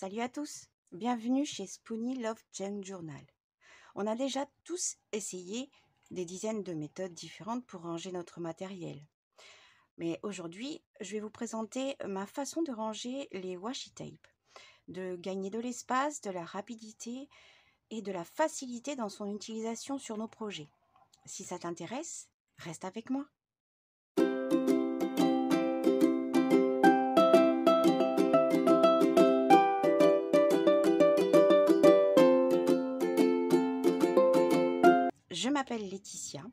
Salut à tous, bienvenue chez Spoonie Love Junk Journal. On a déjà tous essayé des dizaines de méthodes différentes pour ranger notre matériel. Mais aujourd'hui, je vais vous présenter ma façon de ranger les washi tape, de gagner de l'espace, de la rapidité et de la facilité dans son utilisation sur nos projets. Si ça t'intéresse, reste avec moi. Je m'appelle Laetitia,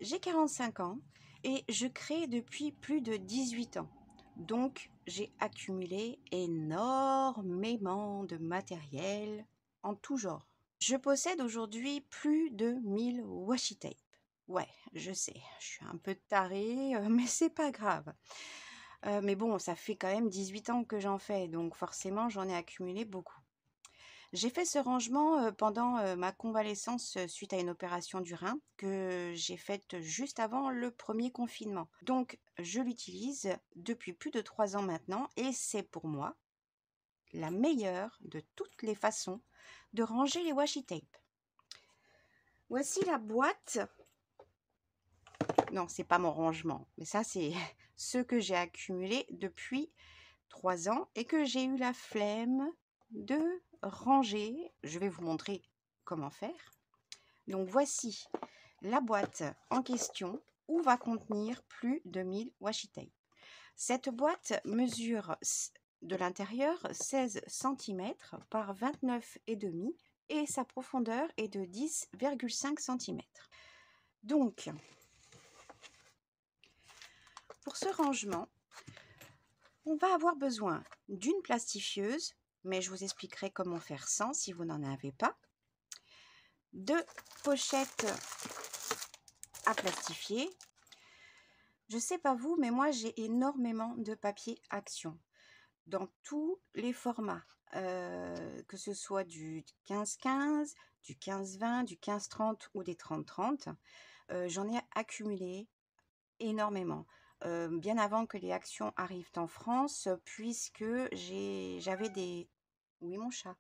j'ai 45 ans et je crée depuis plus de 18 ans. Donc, j'ai accumulé énormément de matériel en tout genre. Je possède aujourd'hui plus de 1000 washi tape. Ouais, je sais, je suis un peu tarée, mais c'est pas grave. Mais bon, ça fait quand même 18 ans que j'en fais, donc forcément, j'en ai accumulé beaucoup. J'ai fait ce rangement pendant ma convalescence suite à une opération du rein que j'ai faite juste avant le premier confinement. Donc, je l'utilise depuis plus de 3 ans maintenant et c'est pour moi la meilleure de toutes les façons de ranger les washi tape. Voici la boîte. Non, c'est pas mon rangement, mais ça c'est ce que j'ai accumulé depuis 3 ans et que j'ai eu la flemme de ranger. Je vais vous montrer comment faire. Donc voici la boîte en question où va contenir plus de 1000 washi tape. Cette boîte mesure de l'intérieur 16 cm par 29,5 et sa profondeur est de 10,5 cm. Donc, pour ce rangement, on va avoir besoin d'une plastifieuse, mais je vous expliquerai comment faire sans si vous n'en avez pas, de pochettes à plastifier. Je sais pas vous, mais moi j'ai énormément de papier Action dans tous les formats, que ce soit du 15-15, du 15-20, du 15-30 ou des 30-30. J'en ai accumulé énormément. Bien avant que les Actions arrivent en France, puisque j'avais des... Oui, mon chat.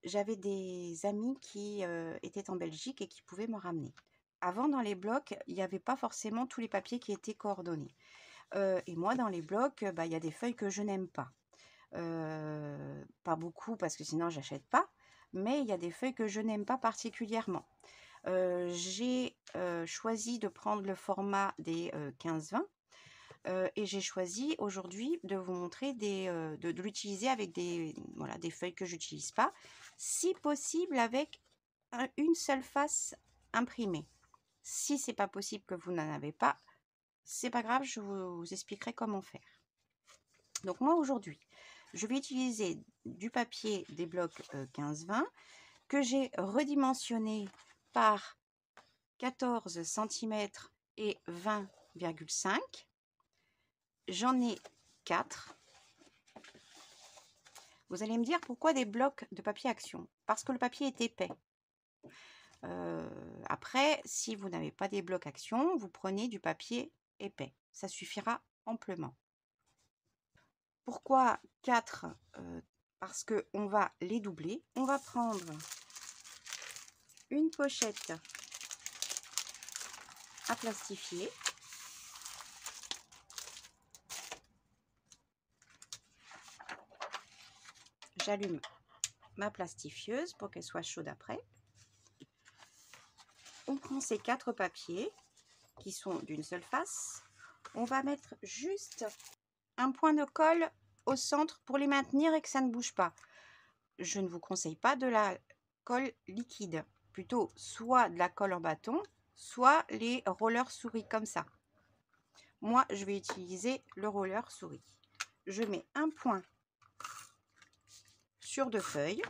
J'avais des amis qui étaient en Belgique et qui pouvaient me ramener. Avant, dans les blocs, il n'y avait pas forcément tous les papiers qui étaient coordonnés. Et moi, dans les blocs, il y a des feuilles que je n'aime pas. Pas beaucoup, parce que sinon, j'achète pas. Mais il y a des feuilles que je n'aime pas particulièrement. J'ai choisi de prendre le format des 15-20. Et j'ai choisi aujourd'hui de vous montrer de l'utiliser avec des feuilles que je n'utilise pas, si possible avec une seule face imprimée. Si c'est pas possible que vous n'en avez pas, c'est pas grave, je vous expliquerai comment faire. Donc moi aujourd'hui, je vais utiliser du papier des blocs 15-20 que j'ai redimensionné par 14 cm et 20,5. J'en ai 4. Vous allez me dire pourquoi des blocs de papier Action? Parce que le papier est épais. Après, si vous n'avez pas des blocs Action, vous prenez du papier épais. Ça suffira amplement. Pourquoi 4? Parce qu'on va les doubler. On va prendre une pochette à plastifier. J'allume ma plastifieuse pour qu'elle soit chaude après. On prend ces 4 papiers qui sont d'une seule face. On va mettre juste un point de colle au centre pour les maintenir et que ça ne bouge pas. Je ne vous conseille pas de la colle liquide, plutôt soit de la colle en bâton, soit les rollers souris comme ça. Moi, je vais utiliser le roller souris. Je mets un point sur 2 feuilles.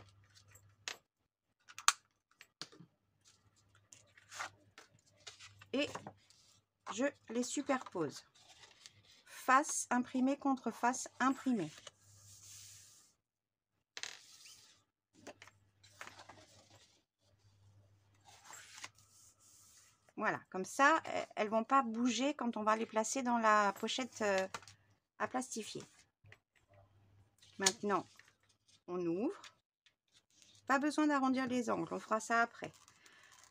Et je les superpose. Face imprimée contre face imprimée. Voilà, comme ça, elles ne vont pas bouger quand on va les placer dans la pochette à plastifier. Maintenant, on ouvre. Pas besoin d'arrondir les angles, on fera ça après.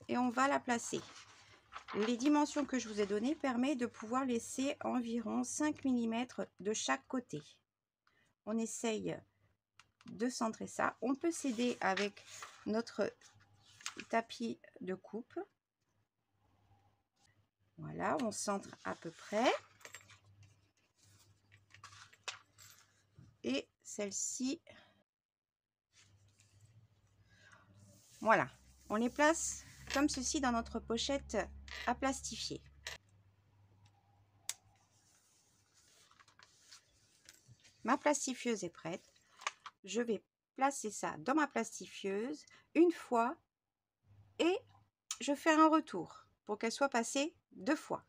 Et on va la placer. Les dimensions que je vous ai données permettent de pouvoir laisser environ 5 mm de chaque côté. On essaye de centrer ça. On peut s'aider avec notre tapis de coupe. Voilà, on centre à peu près. Et celle-ci, voilà, on les place comme ceci dans notre pochette à plastifier. Ma plastifieuse est prête. Je vais placer ça dans ma plastifieuse une fois et je fais un retour pour qu'elle soit passée 2 fois.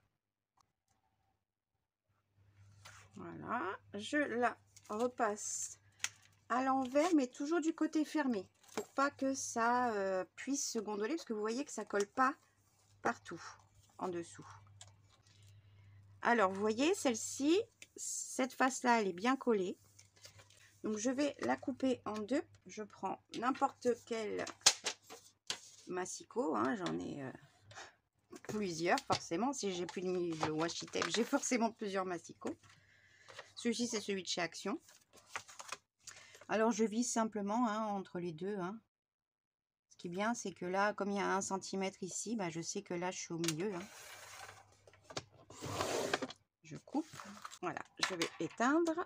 Voilà, je la repasse à l'envers, mais toujours du côté fermé pour pas que ça puisse se gondoler, parce que vous voyez que ça colle pas partout en dessous. Alors vous voyez, celle-ci, cette face-là, elle est bien collée. Donc je vais la couper en deux. Je prends n'importe quel massicot, hein, j'en ai plusieurs forcément. Si j'ai plus de washi tape, j'ai forcément plusieurs massicots. Celui-ci, c'est celui de chez Action. Alors je vise simplement hein, entre les deux. Hein. Ce qui est bien, c'est que là, comme il y a 1 cm ici, bah, je sais que là, je suis au milieu. Hein. Je coupe. Voilà, je vais éteindre.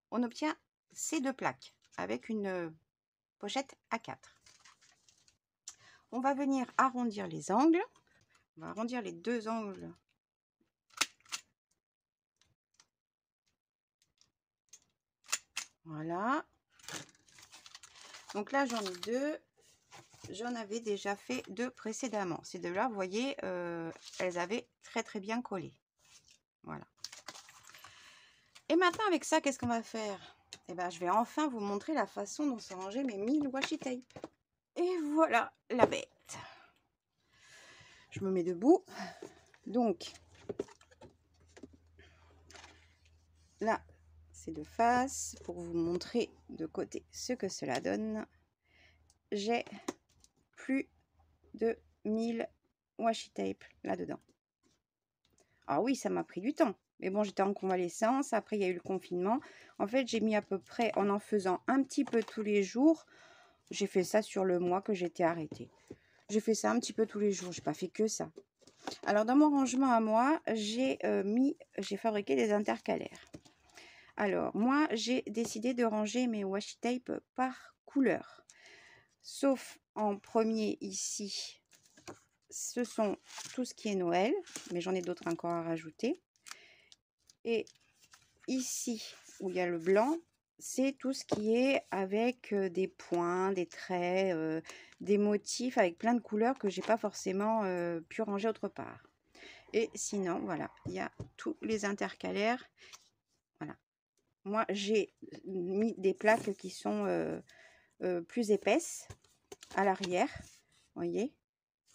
On obtient ces 2 plaques avec une pochette A4. On va venir arrondir les angles. On va arrondir les 2 angles. Voilà. Donc là, j'en ai 2. J'en avais déjà fait 2 précédemment. Ces 2-là, vous voyez, elles avaient très bien collé. Voilà. Et maintenant, avec ça, qu'est-ce qu'on va faire? Eh ben, je vais enfin vous montrer la façon dont sont rangés mes 1000 washi tape. Et voilà la bête. Je me mets debout. Donc, là, c'est de face pour vous montrer de côté ce que cela donne. J'ai plus de 1000 washi tape là-dedans. Ah oui, ça m'a pris du temps. Mais bon, j'étais en convalescence. Après, il y a eu le confinement. En fait, j'ai mis à peu près, en faisant un petit peu tous les jours, j'ai fait ça sur le mois que j'étais arrêtée. J'ai fait ça un petit peu tous les jours. J'ai pas fait que ça. Alors, dans mon rangement à moi, j'ai fabriqué des intercalaires. Alors, moi, j'ai décidé de ranger mes washi tape par couleur. Sauf en premier ici, ce sont tout ce qui est Noël. Mais j'en ai d'autres encore à rajouter. Et ici, où il y a le blanc, c'est tout ce qui est avec des points, des traits, des motifs avec plein de couleurs que j'ai pas forcément pu ranger autre part. Et sinon, voilà, il y a tous les intercalaires. Voilà. Moi, j'ai mis des plaques qui sont plus épaisses à l'arrière, voyez.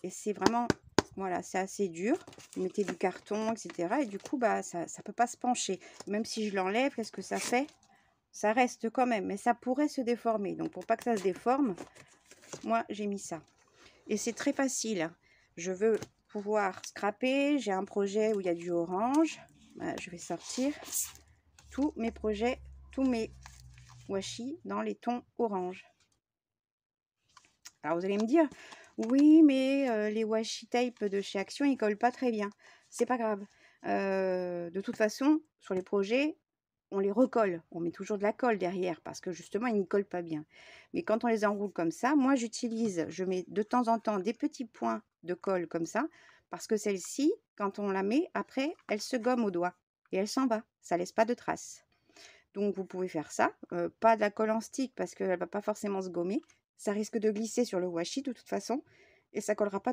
Et c'est vraiment, voilà, c'est assez dur. Vous mettez du carton, etc. Et du coup, bah, ça peut pas se pencher. Même si je l'enlève, qu'est-ce que ça fait? Ça reste quand même, mais ça pourrait se déformer. Donc, pour pas que ça se déforme, moi, j'ai mis ça. Et c'est très facile. Je veux pouvoir scraper. J'ai un projet où il y a du orange. Bah, je vais sortir tous mes projets, tous mes washi dans les tons orange. Alors, vous allez me dire, oui, mais les washi tape de chez Action, ils collent pas très bien. C'est pas grave. De toute façon, sur les projets, on les recolle. On met toujours de la colle derrière parce que justement, ils ne collent pas bien. Mais quand on les enroule comme ça, moi, je mets de temps en temps des petits points de colle comme ça parce que celle-ci, quand on la met, après, elle se gomme au doigt et elle s'en va. Ça laisse pas de traces. Donc, vous pouvez faire ça. Pas de la colle en stick parce qu'elle ne va pas forcément se gommer. Ça risque de glisser sur le washi de toute façon et ça collera pas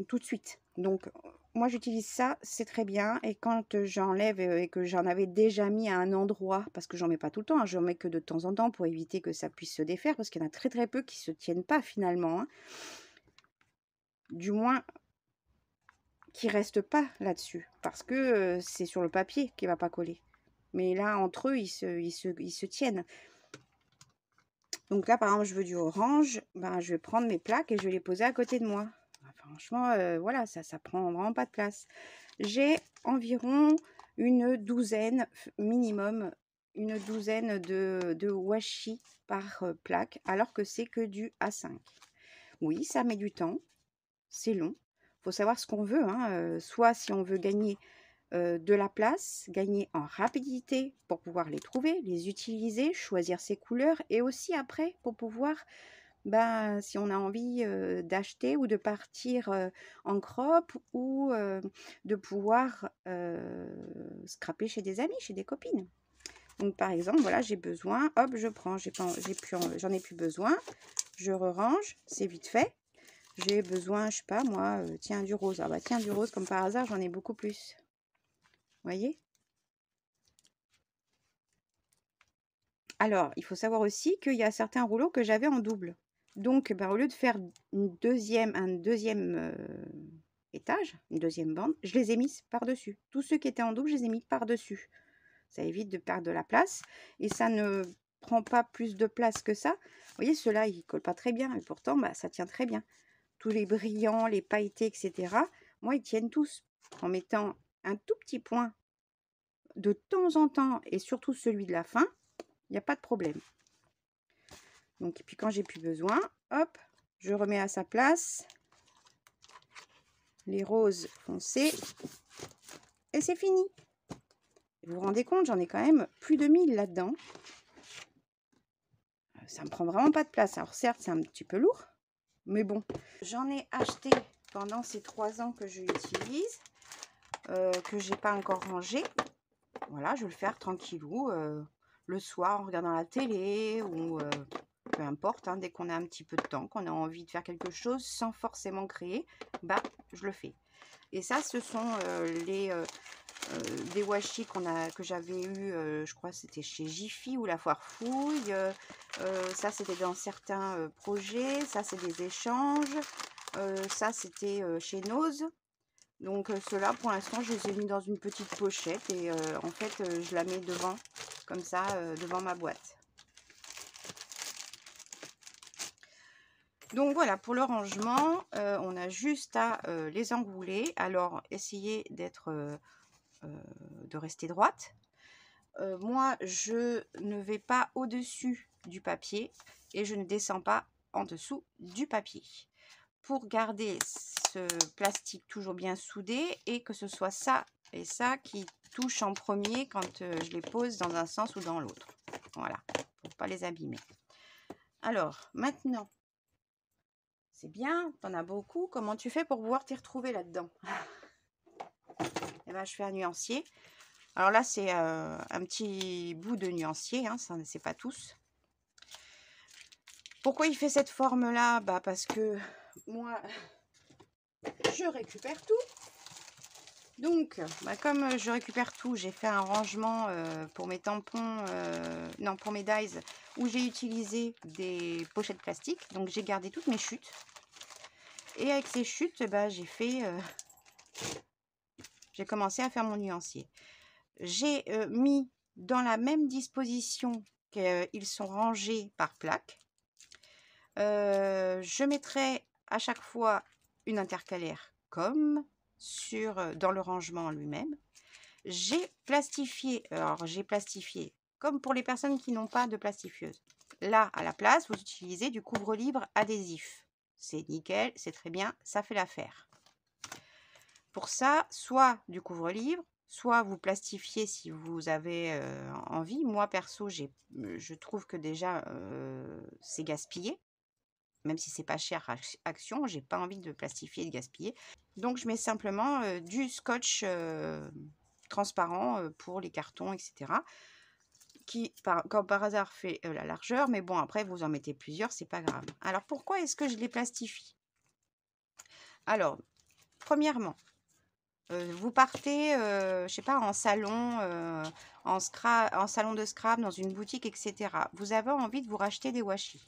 tout de suite. Donc, moi, j'utilise ça, c'est très bien. Et quand j'enlève et que j'en avais déjà mis à un endroit, parce que j'en mets pas tout le temps, hein, j'en mets que de temps en temps pour éviter que ça puisse se défaire, parce qu'il y en a très peu qui se tiennent pas finalement. Hein. Du moins, qui restent pas là-dessus, parce que c'est sur le papier qui va pas coller. Mais là, entre eux, ils se tiennent. Donc là, par exemple, je veux du orange, ben, je vais prendre mes plaques et je vais les poser à côté de moi. Franchement, voilà, ça prend vraiment pas de place. J'ai environ une douzaine, minimum, une douzaine de washi par plaque, alors que c'est que du A5. Oui, ça met du temps, c'est long. Il faut savoir ce qu'on veut, hein. Soit si on veut gagner de la place, gagner en rapidité pour pouvoir les trouver, les utiliser, choisir ses couleurs et aussi après pour pouvoir, ben, si on a envie d'acheter ou de partir en crop ou de pouvoir scraper chez des amis, chez des copines. Donc par exemple, voilà, j'ai besoin, hop, je prends, j'en ai plus besoin, je re-range, c'est vite fait. J'ai besoin, je sais pas moi, tiens, du rose. Ah bah tiens, du rose, comme par hasard, j'en ai beaucoup plus. Voyez? Alors, il faut savoir aussi qu'il y a certains rouleaux que j'avais en double. Donc, ben, au lieu de faire un deuxième étage, une deuxième bande, je les ai mis par-dessus. Tous ceux qui étaient en double, je les ai mis par-dessus. Ça évite de perdre de la place et ça ne prend pas plus de place que ça. Vous voyez, ceux-là, ils ne collent pas très bien et pourtant, bah, ça tient très bien. Tous les brillants, les pailletés, etc., moi, ils tiennent tous. En mettant un tout petit point de temps en temps et surtout celui de la fin, il n'y a pas de problème. Donc, et puis quand j'ai plus besoin, hop, je remets à sa place les roses foncés et c'est fini. Vous vous rendez compte, j'en ai quand même plus de 1000 là-dedans. Ça me prend vraiment pas de place. Alors certes, c'est un petit peu lourd, mais bon. J'en ai acheté pendant ces 3 ans que je l'utilise, que j'ai pas encore rangé. Voilà, je vais le faire tranquillou, le soir en regardant la télé ou peu importe, hein, dès qu'on a un petit peu de temps, qu'on a envie de faire quelque chose sans forcément créer, bah je le fais. Et ça, ce sont des washi que j'avais eu, je crois que c'était chez Jiffy ou la Foire Fouille. Ça, c'était dans certains projets. Ça, c'est des échanges. Ça, c'était chez Nose. Donc ceux-là, pour l'instant, je les ai mis dans une petite pochette et en fait, je la mets devant, comme ça, devant ma boîte. Donc voilà, pour le rangement, on a juste à les enrouler. Alors, essayez de rester droite. Moi, je ne vais pas au-dessus du papier et je ne descends pas en dessous du papier. Pour garder ce plastique toujours bien soudé et que ce soit ça et ça qui touchent en premier quand je les pose dans un sens ou dans l'autre. Voilà, pour ne pas les abîmer. Alors, maintenant, c'est bien, tu en as beaucoup. Comment tu fais pour pouvoir t'y retrouver là-dedans? Eh ben, je fais un nuancier. Alors là, c'est un petit bout de nuancier, hein, ça c'est pas tous. Pourquoi il fait cette forme-là? Bah parce que moi, je récupère tout. Donc, bah comme je récupère tout, j'ai fait un rangement pour mes tampons, non pour mes dies, où j'ai utilisé des pochettes plastiques. Donc j'ai gardé toutes mes chutes. Et avec ces chutes, bah, j'ai commencé à faire mon nuancier. J'ai mis dans la même disposition qu'ils sont rangés par plaque. Je mettrai à chaque fois une intercalaire comme dans le rangement lui-même. J'ai plastifié, alors j'ai plastifié comme pour les personnes qui n'ont pas de plastifieuse. Là, à la place, vous utilisez du couvre-libre adhésif. C'est nickel, c'est très bien, ça fait l'affaire. Pour ça, soit du couvre-livre, soit vous plastifiez si vous avez envie. Moi, perso, je trouve que déjà, c'est gaspillé. Même si c'est pas cher Action, j'ai pas envie de plastifier et de gaspiller. Donc, je mets simplement du scotch transparent pour les cartons, etc. Qui, comme par hasard, fait la largeur. Mais bon, après, vous en mettez plusieurs, c'est pas grave. Alors, pourquoi est-ce que je les plastifie? Alors, premièrement, vous partez, je sais pas, en salon, en salon de scrap, dans une boutique, etc. Vous avez envie de vous racheter des washi.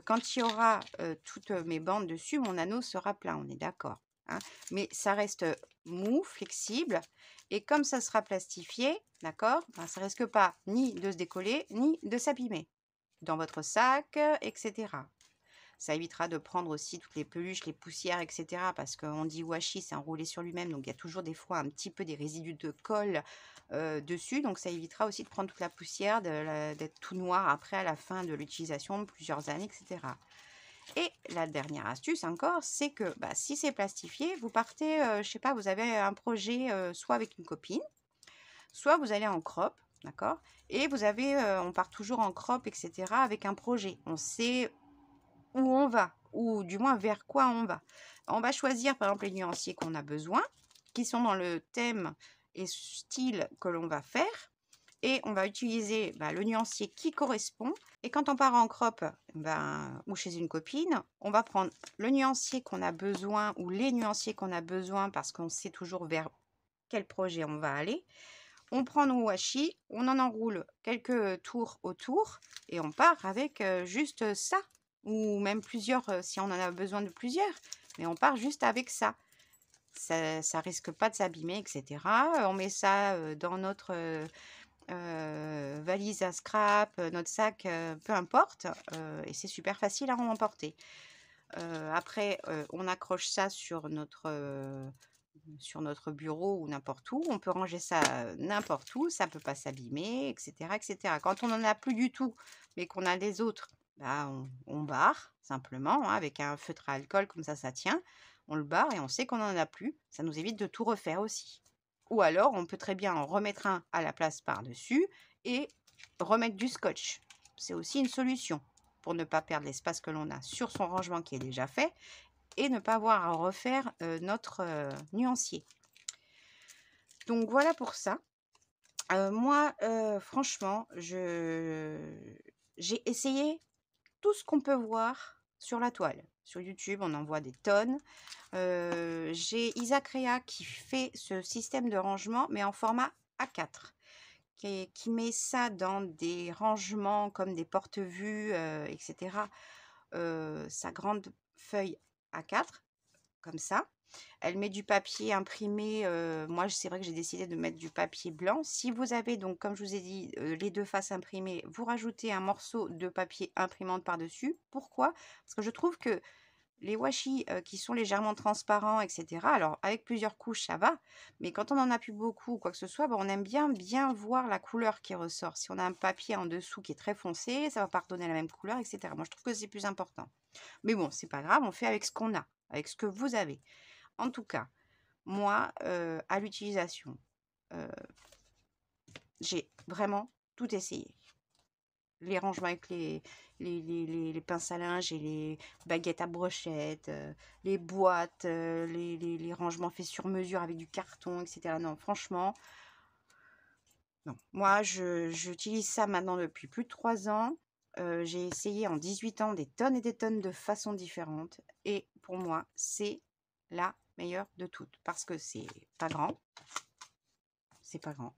Quand il y aura toutes mes bandes dessus, mon anneau sera plein, on est d'accord, hein. Mais ça reste mou, flexible, et comme ça sera plastifié, d'accord, ben, ça risque pas ni de se décoller, ni de s'abîmer. dans votre sac, etc. Ça évitera de prendre aussi toutes les peluches, les poussières, etc. Parce qu'on dit washi, c'est enroulé sur lui-même. Donc, il y a toujours des fois un petit peu des résidus de colle dessus. Donc, ça évitera aussi de prendre toute la poussière, d'être tout noir après à la fin de l'utilisation, plusieurs années, etc. Et la dernière astuce encore, c'est que si c'est plastifié, vous partez, je sais pas, vous avez un projet soit avec une copine, soit vous allez en crop, d'accord? Et vous avez, on part toujours en crop, etc. avec un projet. On sait où on va, ou du moins vers quoi on va. On va choisir par exemple les nuanciers qu'on a besoin, qui sont dans le thème et style que l'on va faire, et on va utiliser le nuancier qui correspond. Et quand on part en crop ou chez une copine, on va prendre le nuancier qu'on a besoin ou les nuanciers qu'on a besoin parce qu'on sait toujours vers quel projet on va aller. On prend nos washi, on en enroule quelques tours autour et on part avec juste ça. Ou même plusieurs si on en a besoin de plusieurs. Mais on part juste avec ça. Ça risque pas de s'abîmer, etc. On met ça dans notre valise à scrap, notre sac, peu importe. Et c'est super facile à emporter. Après, on accroche ça sur notre bureau ou n'importe où. On peut ranger ça n'importe où, ça peut pas s'abîmer, etc., etc. Quand on n'en a plus du tout, mais qu'on a des autres, on barre simplement avec un feutre à alcool, comme ça tient. On le barre et on sait qu'on n'en a plus. Ça nous évite de tout refaire aussi. Ou alors, on peut très bien en remettre un à la place par-dessus et remettre du scotch. C'est aussi une solution pour ne pas perdre l'espace que l'on a sur son rangement qui est déjà fait et ne pas avoir à refaire notre nuancier. Donc voilà pour ça. Moi, franchement, j'ai essayé tout ce qu'on peut voir sur la toile. Sur YouTube, on en voit des tonnes. J'ai Isaac Rea qui fait ce système de rangement, mais en format A4. Qui met ça dans des rangements comme des porte-vues, etc. Sa grande feuille A4, comme ça. Elle met du papier imprimé. Moi, c'est vrai que j'ai décidé de mettre du papier blanc. Si vous avez, donc, comme je vous ai dit, les deux faces imprimées, vous rajoutez un morceau de papier imprimante par-dessus. Pourquoi? Parce que je trouve que les washi qui sont légèrement transparents, etc. Alors, avec plusieurs couches, ça va. Mais quand on en a plus beaucoup ou quoi que ce soit, on aime bien voir la couleur qui ressort. Si on a un papier en dessous qui est très foncé, ça va pas redonner la même couleur, etc. Moi, je trouve que c'est plus important. Mais bon, c'est pas grave, on fait avec ce qu'on a, avec ce que vous avez. En tout cas, moi, à l'utilisation, j'ai vraiment tout essayé. Les rangements avec les pinces à linge et les baguettes à brochettes, les boîtes, les rangements faits sur mesure avec du carton, etc. Non, franchement, non. Moi, j'utilise ça maintenant depuis plus de 3 ans. J'ai essayé en 18 ans des tonnes et des tonnes de façons différentes. Et pour moi, c'est la meilleure de toutes. Parce que c'est pas grand. C'est pas grand.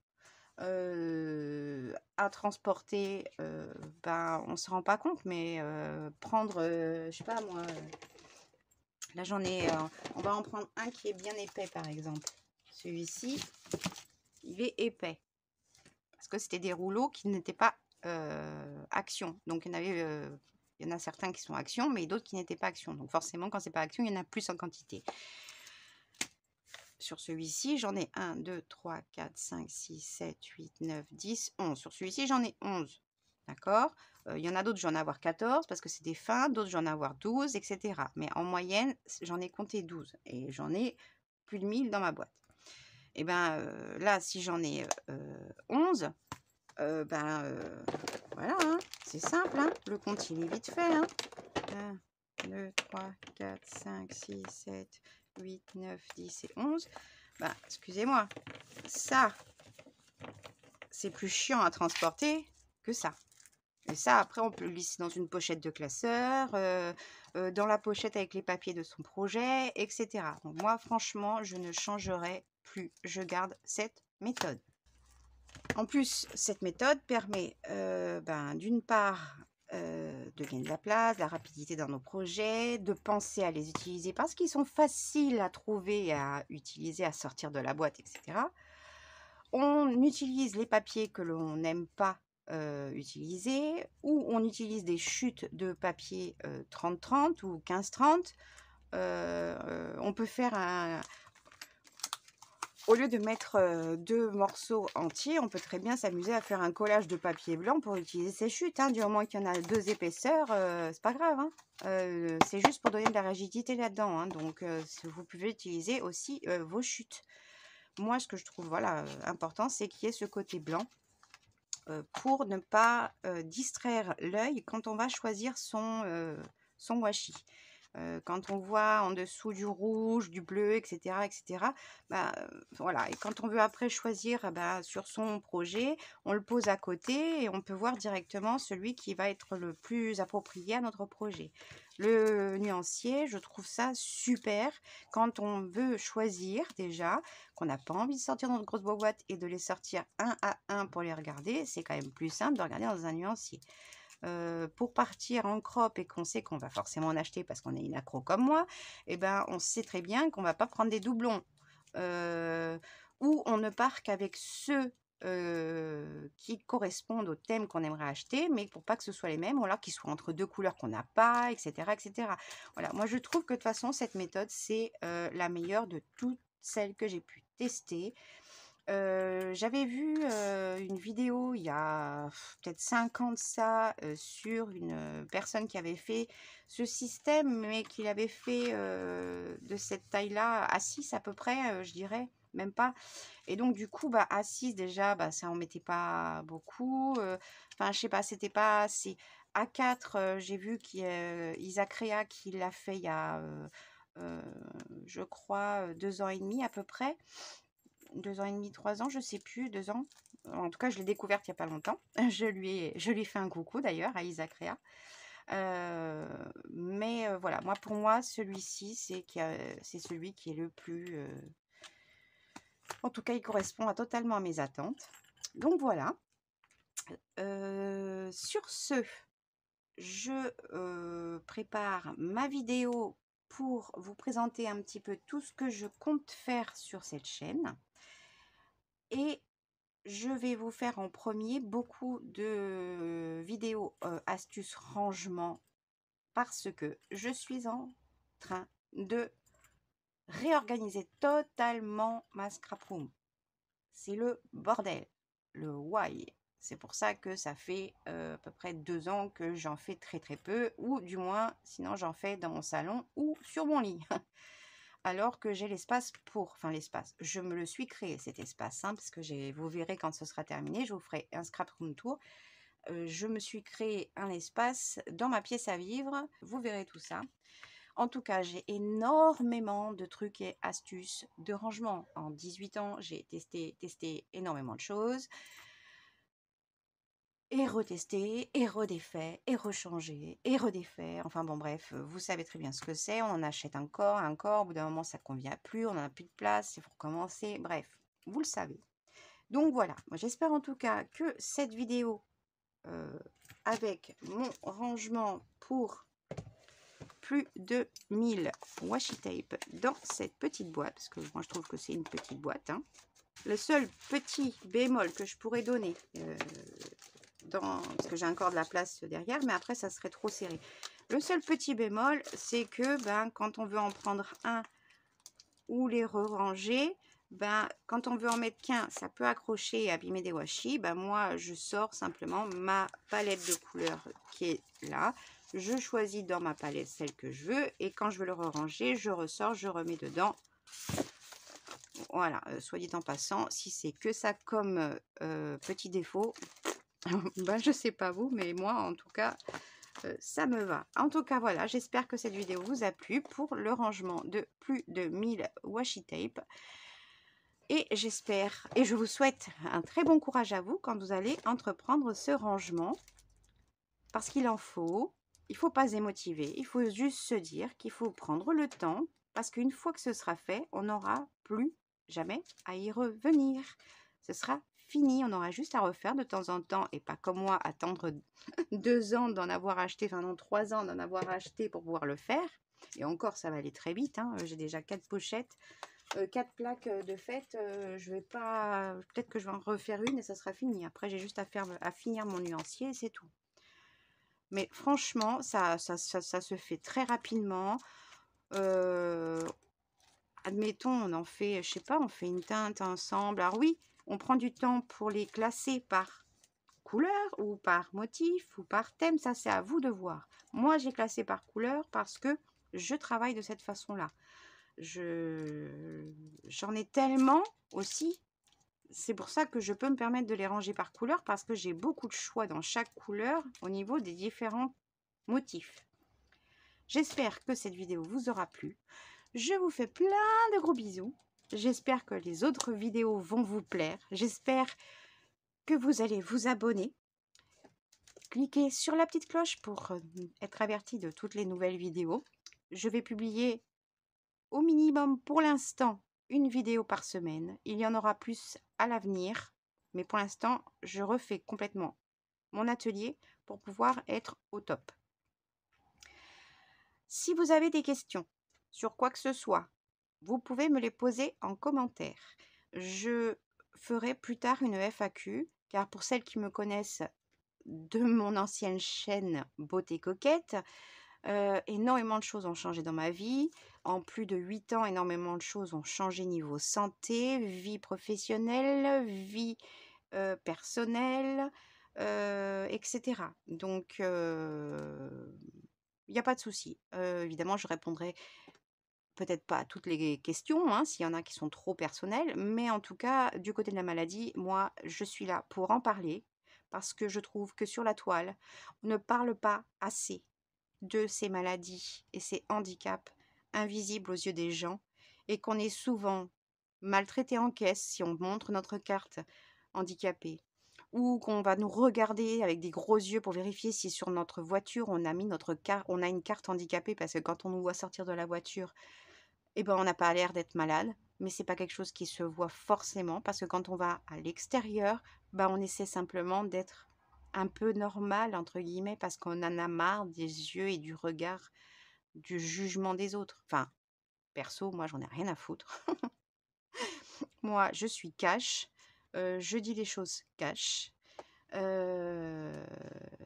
À transporter, on se rend pas compte, mais prendre, je sais pas moi, là j'en ai, on va en prendre un qui est bien épais par exemple. Celui-ci, il est épais. Parce que c'était des rouleaux qui n'étaient pas action. Donc il y en a certains qui sont action, mais d'autres qui n'étaient pas action. Donc forcément, quand c'est pas action, il y en a plus en quantité. Sur celui-ci, j'en ai 1, 2, 3, 4, 5, 6, 7, 8, 9, 10, 11. Sur celui-ci, j'en ai 11. D'accord? Il y en a d'autres, j'en ai avoir 14 parce que c'est des fins, d'autres, j'en ai avoir 12, etc. Mais en moyenne, j'en ai compté 12 et j'en ai plus de 1000 dans ma boîte. Et bien là, si j'en ai 11, voilà, hein, c'est simple, hein, le compte il est vite fait. Hein. 1, 2, 3, 4, 5, 6, 7, 8, 9, 10 et 11. Excusez-moi, ça, c'est plus chiant à transporter que ça. Et ça, après, on peut le glisser dans une pochette de classeur, dans la pochette avec les papiers de son projet, etc. Donc moi, franchement, je ne changerai plus. Je garde cette méthode. En plus, cette méthode permet d'une part de gagner de la place, de la rapidité dans nos projets, de penser à les utiliser parce qu'ils sont faciles à trouver, à utiliser, à sortir de la boîte, etc. On utilise les papiers que l'on n'aime pas utiliser, ou on utilise des chutes de papier 30-30 ou 15-30. On peut faire au lieu de mettre 2 morceaux entiers, on peut très bien s'amuser à faire un collage de papier blanc pour utiliser ces chutes, hein. Du moment qu'il y en a 2 épaisseurs, c'est pas grave, hein. C'est juste pour donner de la rigidité là-dedans, hein. Donc vous pouvez utiliser aussi vos chutes. Moi, ce que je trouve voilà, important, c'est qu'il y ait ce côté blanc pour ne pas distraire l'œil quand on va choisir son washi. Quand on voit en dessous du rouge, du bleu, etc., bah, voilà. Et quand on veut après choisir bah, sur son projet, on le pose à côté et on peut voir directement celui qui va être le plus approprié à notre projet. Le nuancier, je trouve ça super quand on veut choisir déjà, qu'on n'a pas envie de sortir dans notre grosse boîte et de les sortir un à un pour les regarder. C'est quand même plus simple de regarder dans un nuancier. Pour partir en crop et qu'on sait qu'on va forcément en acheter parce qu'on est une accro comme moi, et ben on sait très bien qu'on va pas prendre des doublons. Ou on ne part qu'avec ceux qui correspondent au thème qu'on aimerait acheter, mais pour pas que ce soit les mêmes, ou alors qu'ils soient entre 2 couleurs qu'on n'a pas, etc. Voilà, moi je trouve que de toute façon, cette méthode, c'est la meilleure de toutes celles que j'ai pu tester. J'avais vu une vidéo il y a peut-être 5 ans de ça sur une personne qui avait fait ce système, mais qui l'avait fait de cette taille-là, à 6 à peu près, je dirais, même pas. Et donc du coup, bah, à 6 déjà, bah, ça en mettait pas beaucoup. Enfin, je sais pas, c'était pas assez. À 4, j'ai vu qu'Isaac Rea qui l'a fait il y a, je crois, 2 ans et demi à peu près. 2 ans et demi, 3 ans, je sais plus, 2 ans. En tout cas, je l'ai découverte il n'y a pas longtemps. Je lui ai fait un coucou d'ailleurs à Isaac Rea. Mais voilà, pour moi, celui-ci, c'est celui qui est le plus... en tout cas, il correspond totalement à mes attentes. Donc voilà. Sur ce, je prépare ma vidéo pour vous présenter un petit peu tout ce que je compte faire sur cette chaîne. Et je vais vous faire en premier beaucoup de vidéos astuces rangement parce que je suis en train de réorganiser totalement ma scrap room. C'est le bordel, le why. C'est pour ça que ça fait à peu près 2 ans que j'en fais très très peu, ou du moins sinon j'en fais dans mon salon ou sur mon lit. Alors que j'ai l'espace pour, enfin l'espace, je me le suis créé cet espace, hein, parce que vous verrez quand ce sera terminé, je vous ferai un scrap room tour. Je me suis créé un espace dans ma pièce à vivre, vous verrez tout ça. En tout cas, j'ai énormément de trucs et astuces de rangement. En 18 ans, j'ai testé énormément de choses. Et retester, et redéfait, et rechanger, et redéfaire. Enfin bon, bref, vous savez très bien ce que c'est. On en achète encore. Au bout d'un moment, ça ne convient plus. On n'en a plus de place. Il faut recommencer. Bref, vous le savez. Donc voilà. Moi, j'espère en tout cas que cette vidéo avec mon rangement pour plus de 1000 washi tape dans cette petite boîte, parce que moi, je trouve que c'est une petite boîte, hein. Le seul petit bémol que je pourrais donner... parce que j'ai encore de la place derrière, mais après ça serait trop serré. Le seul petit bémol, c'est que quand on veut en prendre un ou les ranger, quand on veut en mettre qu'un, ça peut accrocher et abîmer des washi. Moi, je sors simplement ma palette de couleurs qui est là. Je choisis dans ma palette celle que je veux, et quand je veux le ranger, je ressors, je remets dedans. Voilà, soit dit en passant, si c'est que ça comme petit défaut, je sais pas vous, mais moi en tout cas ça me va. En tout cas voilà, j'espère que cette vidéo vous a plu pour le rangement de plus de 1000 washi tape, et j'espère et je vous souhaite un très bon courage à vous quand vous allez entreprendre ce rangement, parce qu'il en faut. Il faut pas se démotiver, il faut juste se dire qu'il faut prendre le temps, parce qu'une fois que ce sera fait, on n'aura plus jamais à y revenir. Ce sera fini, on aura juste à refaire de temps en temps, et pas comme moi, attendre 2 ans d'en avoir acheté, enfin non, 3 ans d'en avoir acheté pour pouvoir le faire. Et encore, ça va aller très vite, hein. J'ai déjà 4 pochettes. 4 plaques de fête, je vais pas... Peut-être que je vais en refaire une et ça sera fini. Après, j'ai juste à finir mon nuancier et c'est tout. Mais franchement, ça se fait très rapidement. Admettons, on en fait, je sais pas, on fait une teinte ensemble. Alors oui, on prend du temps pour les classer par couleur ou par motif ou par thème. Ça, c'est à vous de voir. Moi, j'ai classé par couleur parce que je travaille de cette façon-là. J'en ai tellement aussi. C'est pour ça que je peux me permettre de les ranger par couleur parce que j'ai beaucoup de choix dans chaque couleur au niveau des différents motifs. J'espère que cette vidéo vous aura plu. Je vous fais plein de gros bisous. J'espère que les autres vidéos vont vous plaire. J'espère que vous allez vous abonner. Cliquez sur la petite cloche pour être averti de toutes les nouvelles vidéos. Je vais publier au minimum pour l'instant une vidéo par semaine. Il y en aura plus à l'avenir. Mais pour l'instant, je refais complètement mon atelier pour pouvoir être au top. Si vous avez des questions sur quoi que ce soit, vous pouvez me les poser en commentaire. Je ferai plus tard une FAQ, car pour celles qui me connaissent de mon ancienne chaîne Beauté Coquette, énormément de choses ont changé dans ma vie. En plus de 8 ans, énormément de choses ont changé niveau santé, vie professionnelle, vie personnelle, etc. Donc, il n'y a pas de souci. Évidemment, je répondrai peut-être pas à toutes les questions, hein, s'il y en a qui sont trop personnelles, mais en tout cas, du côté de la maladie, moi, je suis là pour en parler, parce que je trouve que sur la toile, on ne parle pas assez de ces maladies et ces handicaps invisibles aux yeux des gens, et qu'on est souvent maltraité en caisse si on montre notre carte handicapée, ou qu'on va nous regarder avec des gros yeux pour vérifier si sur notre voiture on a mis notre carte, on a une carte handicapée, parce que quand on nous voit sortir de la voiture, eh ben, on n'a pas l'air d'être malade, mais c'est pas quelque chose qui se voit forcément, parce que quand on va à l'extérieur, ben, on essaie simplement d'être un peu normal, entre guillemets, parce qu'on en a marre des yeux et du regard, du jugement des autres. Enfin, perso, moi, j'en ai rien à foutre. Moi, je suis cash, je dis les choses cash.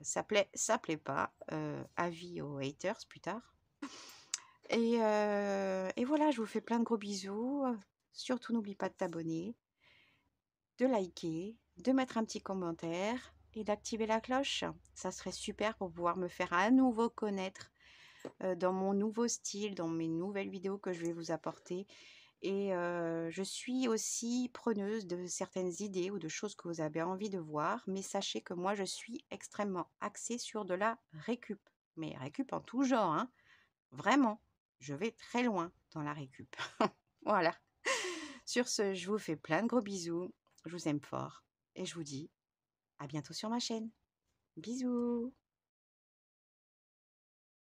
Ça plaît pas. Avis aux haters plus tard. Et voilà, je vous fais plein de gros bisous. Surtout, n'oublie pas de t'abonner, de liker, de mettre un petit commentaire et d'activer la cloche. Ça serait super pour pouvoir me faire à nouveau connaître dans mon nouveau style, dans mes nouvelles vidéos que je vais vous apporter. Et je suis aussi preneuse de certaines idées ou de choses que vous avez envie de voir. Mais sachez que moi, je suis extrêmement axée sur de la récup. Mais récup en tout genre, hein. Vraiment, je vais très loin dans la récup. Voilà. Sur ce, je vous fais plein de gros bisous. Je vous aime fort. Et je vous dis à bientôt sur ma chaîne. Bisous.